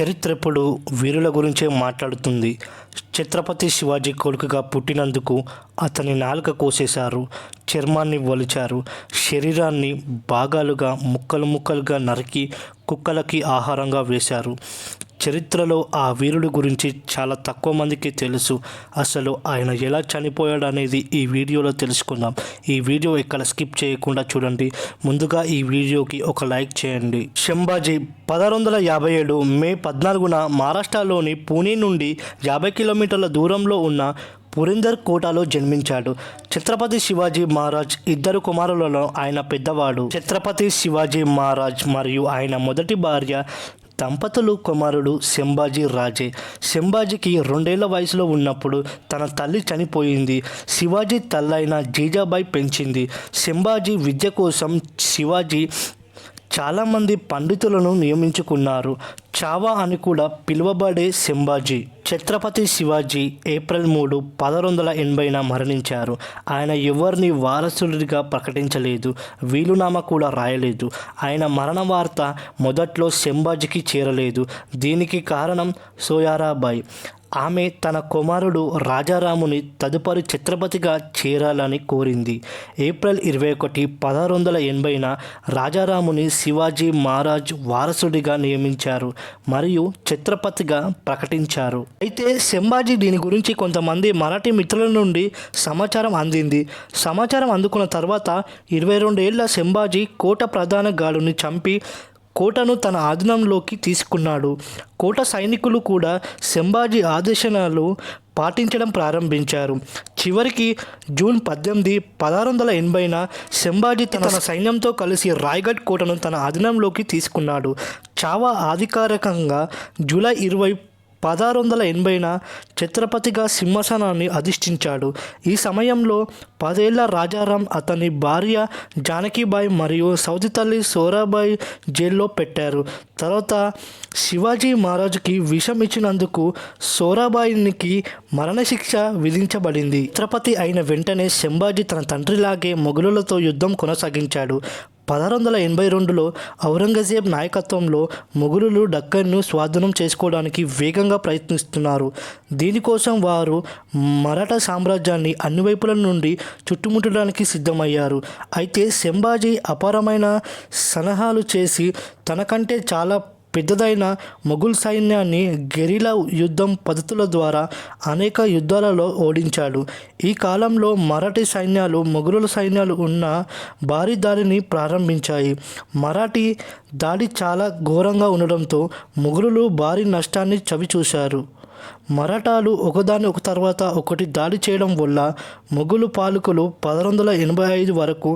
చరిత్ర ఎప్పుడు వీరుల గురించే మాట్లాడుతుంది. ఛత్రపతి శివాజీ కొడుకుగా పుట్టినందుకు అతని నాలుక కోసేశారు, చర్మాన్ని ఒలిచారు, శరీరాన్ని భాగాలుగా ముక్కలు ముక్కలుగా నరికి కుక్కలకి ఆహారంగా వేశారు. చరిత్రలో ఆ వీరుడి గురించి చాలా తక్కువ మందికి తెలుసు. అసలు ఆయన ఎలా చనిపోయాడు అనేది ఈ వీడియోలో తెలుసుకుందాం. ఈ వీడియో ఎక్కడ స్కిప్ చేయకుండా చూడండి. ముందుగా ఈ వీడియోకి ఒక లైక్ చేయండి. శంభాజీ 1657 మే 14న మహారాష్ట్రలోని పూణే నుండి 50 కిలోమీటర్ల దూరంలో ఉన్న పురందర్ కోటలో జన్మించాడు. ఛత్రపతి శివాజీ మహారాజ్ ఇద్దరు కుమారులలో ఆయన పెద్దవాడు. ఛత్రపతి శివాజీ మహారాజ్ మరియు ఆయన మొదటి భార్య దంపతులు కుమారుడు శంభాజీ రాజే. శంభాజీకి 2 ఏళ్ల వయసులో ఉన్నప్పుడు తన తల్లి చనిపోయింది. శివాజీ తల్లైన జీజాబాయి పెంచింది. శంభాజీ విద్య కోసం శివాజీ చాలామంది పండితులను నియమించుకున్నారు. చావా అని కూడా పిలువబడే శంభాజీ. ఛత్రపతి శివాజీ ఏప్రిల్ 3, 1680న మరణించారు. ఆయన ఎవరిని వారసుడిగా ప్రకటించలేదు, వీలునామా కూడా రాయలేదు. ఆయన మరణ వార్త మొదట్లో శంభాజీకి చేరలేదు. దీనికి కారణం సోయారాబాయి. ఆమె తన కుమారుడు రాజారాముని తదుపరి ఛత్రపతిగా చేరాలని కోరింది. ఏప్రిల్ 21, 1680న రాజారాముని శివాజీ మహారాజ్ వారసుడిగా నియమించారు మరియు ఛత్రపతిగా ప్రకటించారు. అయితే శంభాజీ దీని గురించి కొంతమంది మరాఠీ మిత్రుల నుండి సమాచారం అందింది. సమాచారం అందుకున్న తర్వాత 22 ఏళ్ల శంభాజీ కోట ప్రధాన గార్డుని చంపి కోటను తన ఆధీనంలోకి తీసుకున్నాడు. కోట సైనికులు కూడా శంభాజీ ఆదేశాలు పాటించడం ప్రారంభించారు. చివరికి జూన్ 18, 1680న శంభాజీ తన సైన్యంతో కలిసి రాయ్గఢ్ కోటను తన ఆధీనంలోకి తీసుకున్నాడు. చావా అధికారికంగా జూలై 20, 1680న ఛత్రపతిగా సింహాసనాన్ని అధిష్ఠించాడు. ఈ సమయంలో 10 ఏళ్ల రాజారాం, అతని భార్య జానకీబాయి మరియు సౌతి తల్లి సోరాబాయి జైల్లో పెట్టారు. తర్వాత శివాజీ మహారాజుకి విషం ఇచ్చినందుకు సోరాబాయికి మరణశిక్ష విధించబడింది. ఛత్రపతి అయిన వెంటనే శంభాజీ తన తండ్రిలాగే మొఘలులతో యుద్ధం కొనసాగించాడు. 1682లో ఔరంగజేబ్ నాయకత్వంలో మొఘలులు డక్కన్ను స్వాధీనం చేసుకోవడానికి వేగంగా ప్రయత్నిస్తున్నారు. దీనికోసం వారు మరాఠా సామ్రాజ్యాన్ని అన్ని వైపుల నుండి చుట్టుముట్టడానికి సిద్ధమయ్యారు. అయితే శంభాజీ అపారమైన సలహాలు చేసి తనకంటే చాలా పెద్దదైన మొఘల్ సైన్యాన్ని గెరిలా యుద్ధం పద్ధతుల ద్వారా అనేక యుద్ధాలలో ఓడించాడు. ఈ కాలంలో మరాఠీ సైన్యాలు మొఘలుల సైన్యాలు ఉన్న భారీ దాడిని ప్రారంభించాయి. మరాఠీ దాడి చాలా ఘోరంగా ఉండడంతో మొఘలులు భారీ నష్టాన్ని చవిచూశారు. మరాఠాలు ఒకదాని ఒక తర్వాత ఒకటి దాడి చేయడం వల్ల మొఘలు పాలకులు 1685 వరకు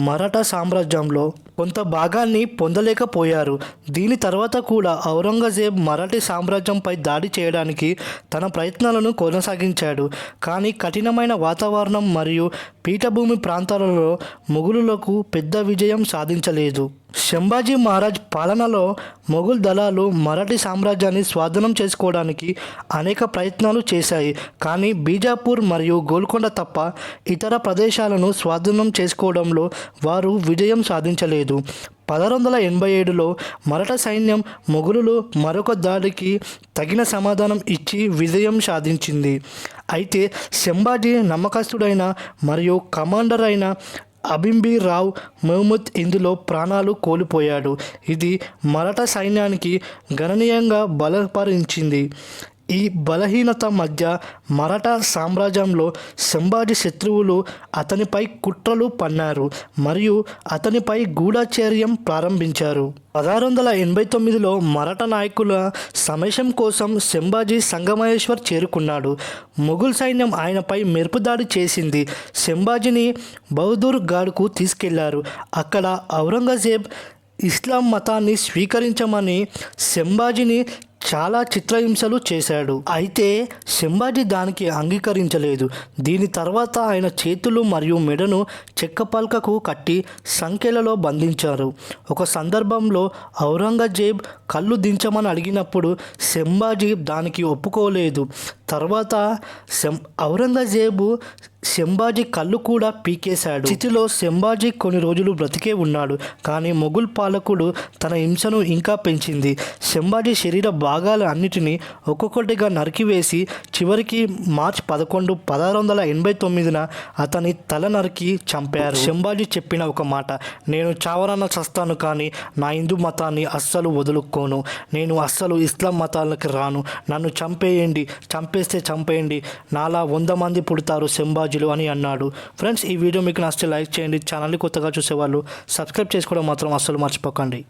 మరాఠా సామ్రాజ్యంలో కొంత భాగాన్ని పొందలేకపోయారు. దీని తర్వాత కూడా ఔరంగజేబ్ మరాఠీ సామ్రాజ్యంపై దాడి చేయడానికి తన ప్రయత్నాలను కొనసాగించాడు. కానీ కఠినమైన వాతావరణం మరియు పీఠభూమి ప్రాంతాలలో మొఘలులకు పెద్ద విజయం సాధించలేదు. శంభాజీ మహారాజ్ పాలనలో మొఘల్ దళాలు మరాఠీ సామ్రాజ్యాన్ని స్వాధీనం చేసుకోవడానికి అనేక ప్రయత్నాలు చేశాయి. కానీ బీజాపూర్ మరియు గోల్కొండ తప్ప ఇతర ప్రదేశాలను స్వాధీనం చేసుకోవడంలో వారు విజయం సాధించలేదు. 1687లో మరాఠా సైన్యం మొఘలులు మరొక దాడికి తగిన సమాధానం ఇచ్చి విజయం సాధించింది. అయితే శంభాజీ నమ్మకస్తుడైన మరియు కమాండర్ అయిన అబింబిరావ్ మహమూద్ ఇందులో ప్రాణాలు కోల్పోయాడు. ఇది మరాఠా సైన్యానికి గణనీయంగా బలపరించింది. ఈ బలహీనత మధ్య మరాఠా సామ్రాజ్యంలో శంభాజీ శత్రువులు అతనిపై కుట్రలు పన్నారు మరియు అతనిపై గూఢచర్యం ప్రారంభించారు. 1689లో మరాఠా నాయకుల సమావేశం కోసం శంభాజీ సంగమేశ్వర్ చేరుకున్నాడు. మొఘల్ సైన్యం ఆయనపై మెరుపు దాడి చేసింది. శంభాజీని బహదూర్ గఢ్కు తీసుకెళ్లారు. అక్కడ ఔరంగజేబ్ ఇస్లాం మతాన్ని స్వీకరించమని శంభాజీని చాలా చిత్రహింసలు చేశాడు. అయితే శంభాజీ దానికి అంగీకరించలేదు. దీని తర్వాత ఆయన చేతులు మరియు మెడను చెక్క పలకకు కట్టి సంఖ్యలలో బంధించారు. ఒక సందర్భంలో ఔరంగజేబ్ కళ్ళు దించమని అడిగినప్పుడు శంభాజీ దానికి ఒప్పుకోలేదు. తర్వాత ఔరంగజేబు శంభాజీ కళ్ళు కూడా పీకేశాడు. స్థితిలో శంభాజీ కొన్ని రోజులు బ్రతికే ఉన్నాడు. కానీ మొఘల్ పాలకుడు తన హింసను ఇంకా పెంచింది. శంభాజీ శరీర భాగాలు అన్నిటినీ ఒక్కొక్కటిగా నరికివేసి చివరికి మార్చి 11, 1689 అతని తల నరికి చంపారు. సంభాజీ చెప్పిన ఒక మాట, నేను చావరాన చస్తాను కానీ నా హిందూ మతాన్ని అస్సలు వదులుకోను, నేను అస్సలు ఇస్లాం మతాలకు రాను, నన్ను చంపేయండి, చంపేస్తే చంపేయండి, నాలా 100 మంది పుడతారు సంభాజీలు అని అన్నాడు. ఫ్రెండ్స్, ఈ వీడియో మీకు నచ్చితే లైక్ చేయండి. ఛానల్ని కొత్తగా చూసేవాళ్ళు సబ్స్క్రైబ్ చేసుకోవడం మాత్రం అస్సలు మర్చిపోకండి.